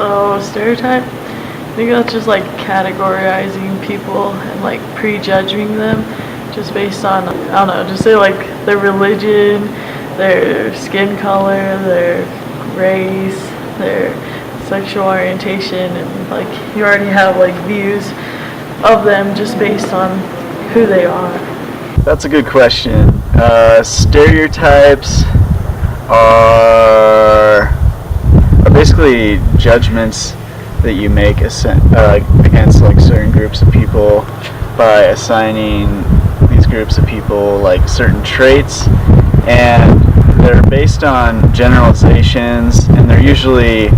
So, stereotype, I think that's just like categorizing people and like prejudging them just based on, I don't know, just say like their religion, their skin color, their race, their sexual orientation, and like you already have like views of them just based on who they are. That's a good question. Stereotypes are basically judgments that you make against like certain groups of people by assigning these groups of people like certain traits, and they're based on generalizations, and they're usually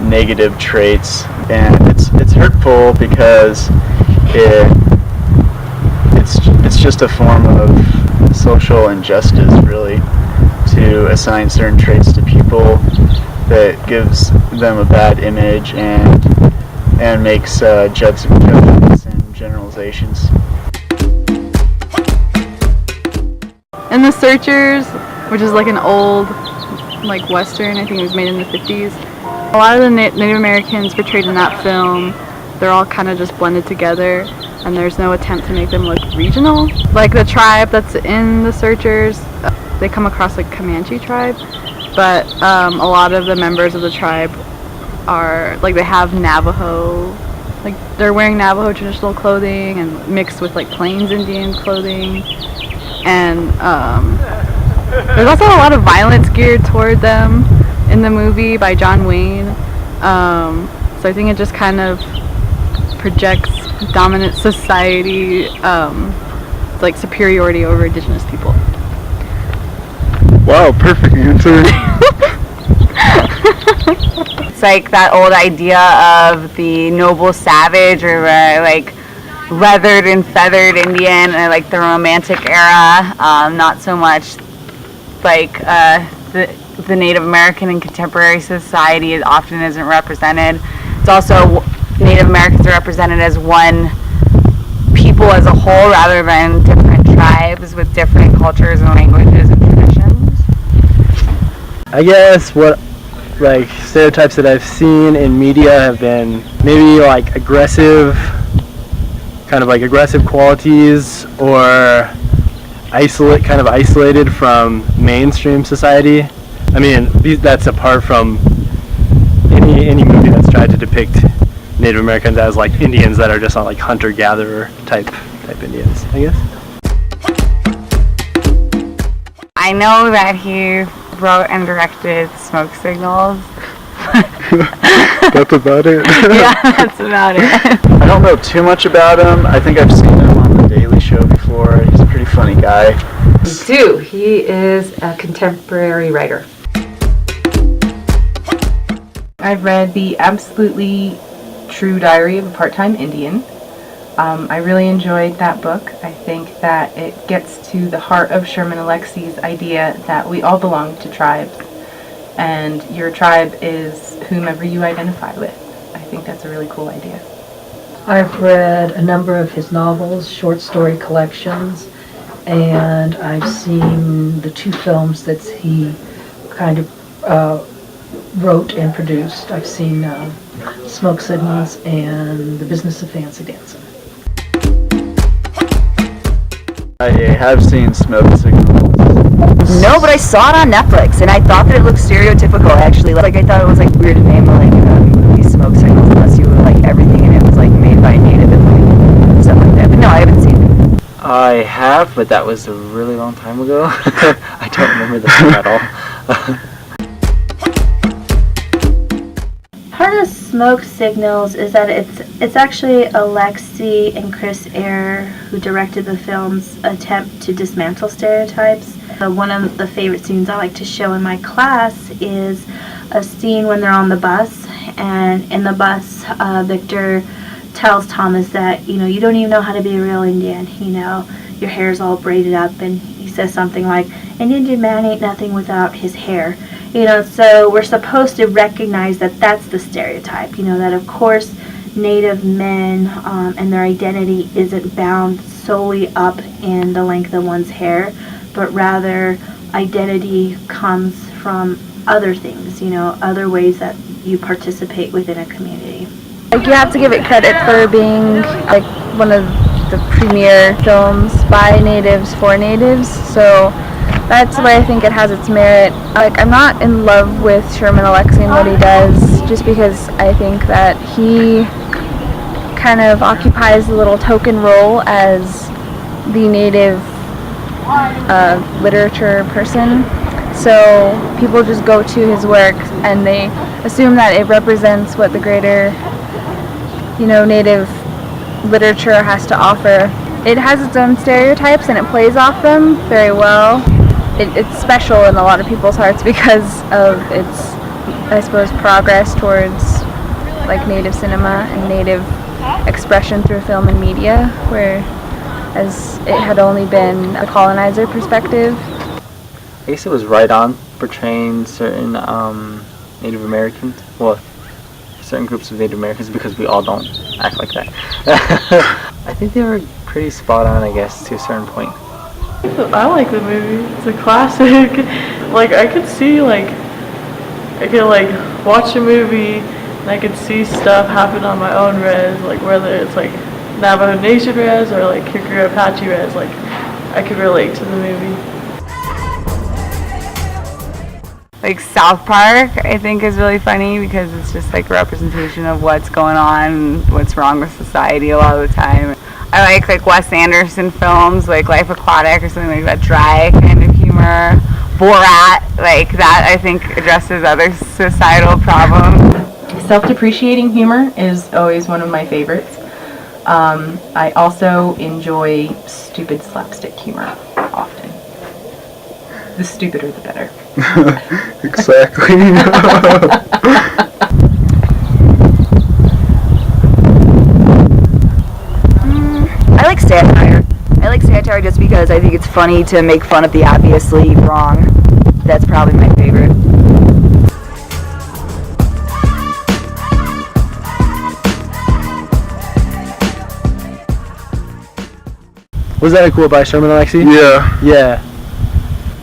negative traits, and it's hurtful because it's just a form of social injustice, really, to assign certain traits to people that gives them a bad image and makes judgments and generalizations. In The Searchers, which is like an old like western, I think it was made in the 50s, a lot of the Native Americans portrayed in that film, they're all kind of just blended together, and there's no attempt to make them look regional. Like the tribe that's in The Searchers, they come across like Comanche tribe, but a lot of the members of the tribe are like, they have Navajo, like they're wearing Navajo traditional clothing and mixed with like Plains Indian clothing, and there's also a lot of violence geared toward them in the movie by John Wayne, so I think it just kind of projects dominant society, like superiority over indigenous people. Wow, perfect answer. It's like that old idea of the noble savage, or like leathered and feathered Indian, like the Romantic era. Not so much like the Native American in contemporary society often isn't represented. It's also Native Americans are represented as one people as a whole rather than different tribes with different cultures and languages and traditions. I guess what like stereotypes that I've seen in media have been maybe like aggressive qualities, or isolated from mainstream society. I mean, that's apart from any movie that's tried to depict Native Americans as like Indians that are just not like hunter-gatherer type Indians, I guess. I know that he wrote and directed Smoke Signals. That's about it. Yeah, that's about it. I don't know too much about him. I think I've seen him on The Daily Show before. He's a pretty funny guy. He is a contemporary writer. I've read The Absolutely True Diary of a Part-Time Indian. I really enjoyed that book. I think that it gets to the heart of Sherman Alexie's idea that we all belong to tribes, and your tribe is whomever you identify with. I think that's a really cool idea. I've read a number of his novels, short story collections, and I've seen the 2 films that he kind of wrote and produced. I've seen Smoke Signals and The Business of Fancy Dancing. I have seen Smoke Signals. No, but I saw it on Netflix, and I thought that it looked stereotypical, actually. Like, I thought it was, like, weird to name, like, movie Smoke Signals, unless you were, like, everything in it was, like, made by Native and, like, stuff like that. But no, I haven't seen it. I have, but that was a really long time ago. I don't remember the film at all. Part of Smoke Signals is that it's actually Alexie and Chris Eyre who directed the film's attempt to dismantle stereotypes. One of the favorite scenes I like to show in my class is a scene when they're on the bus, and in the bus Victor tells Thomas that, you don't even know how to be a real Indian, your hair's all braided up, and he says something like, an Indian man ain't nothing without his hair. So we're supposed to recognize that that's the stereotype, that of course Native men and their identity isn't bound solely up in the length of one's hair, but rather identity comes from other things, other ways that you participate within a community. Like, you have to give it credit for being like one of the premier films by natives for natives, so that's where I think it has its merit. Like, I'm not in love with Sherman Alexie and what he does, just because I think that he kind of occupies a little token role as the native literature person. So people just go to his work and they assume that it represents what the greater, native literature has to offer. It has its own stereotypes and it plays off them very well. It's special in a lot of people's hearts because of its, I suppose, progress towards like native cinema and native expression through film and media, whereas it had only been a colonizer perspective. I guess it was right on portraying certain Native Americans, well, certain groups of Native Americans, because we all don't act like that. I think they were pretty spot on, I guess, to a certain point. I like the movie. It's a classic. Like, I could see, I could watch a movie and I could see stuff happen on my own res, like whether it's Navajo Nation res or Kicker Apache res, I could relate to the movie. South Park, I think, is really funny because it's just a representation of what's going on, what's wrong with society a lot of the time. I like Wes Anderson films, like Life Aquatic or something like that, dry kind of humor. Borat, that I think addresses other societal problems. Self-depreciating humor is always one of my favorites. I also enjoy stupid slapstick humor often. The stupider the better. Exactly. I like satire. I like satire just because I think it's funny to make fun of the obviously wrong. That's probably my favorite. Was that a quote by Sherman Alexie? Yeah. Yeah.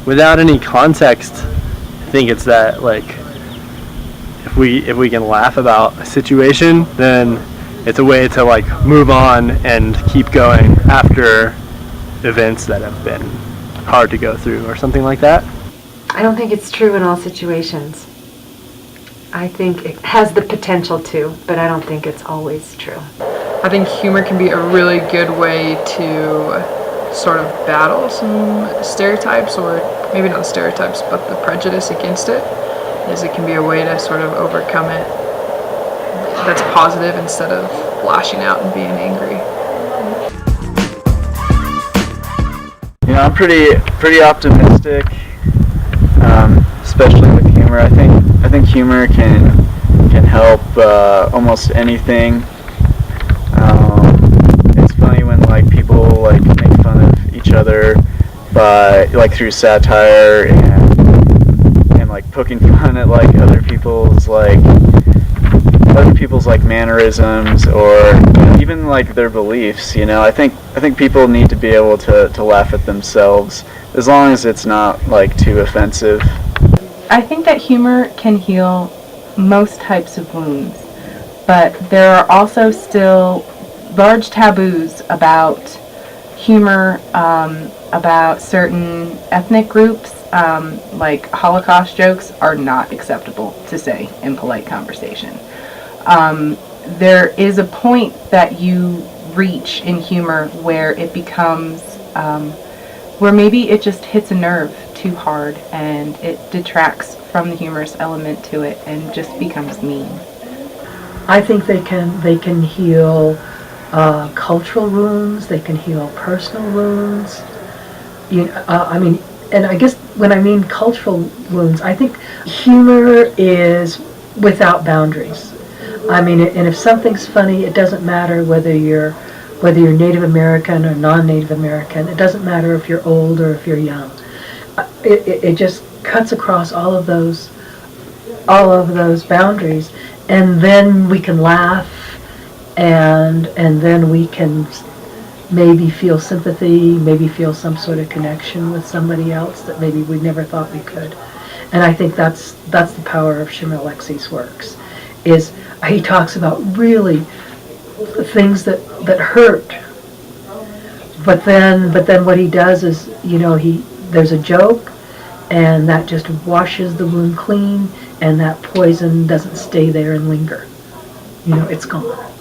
Without any context, I think it's that if we can laugh about a situation, then it's a way to move on and keep going after events that have been hard to go through or something like that. I don't think it's true in all situations. I think it has the potential to, but I don't think it's always true. I think humor can be a really good way to sort of battle some stereotypes, or maybe not stereotypes, but the prejudice against it, is it can be a way to sort of overcome it that's positive instead of lashing out and being angry. I'm pretty optimistic, especially with humor. I think humor can help almost anything. It's funny when people make fun of each other by through satire and poking fun at other people's mannerisms or even their beliefs. I think people need to be able to laugh at themselves as long as it's not too offensive. I think that humor can heal most types of wounds, but there are also still large taboos about humor, about certain ethnic groups. Holocaust jokes are not acceptable to say in polite conversation. There is a point that you reach in humor where it becomes, where maybe it just hits a nerve too hard and it detracts from the humorous element to it and just becomes mean. I think they can heal cultural wounds. They can heal personal wounds. And I guess when I mean cultural wounds, I think humor is without boundaries. And if something's funny, it doesn't matter whether you're Native American or non-Native American. It doesn't matter if you're old or if you're young. It just cuts across all of those boundaries, and then we can laugh, and then we can maybe feel sympathy, maybe feel some sort of connection with somebody else that maybe we never thought we could. And I think that's the power of Sherman Alexie's works. is he talks about really things that hurt. But then what he does is, there's a joke, and that just washes the wound clean, and that poison doesn't stay there and linger. It's gone.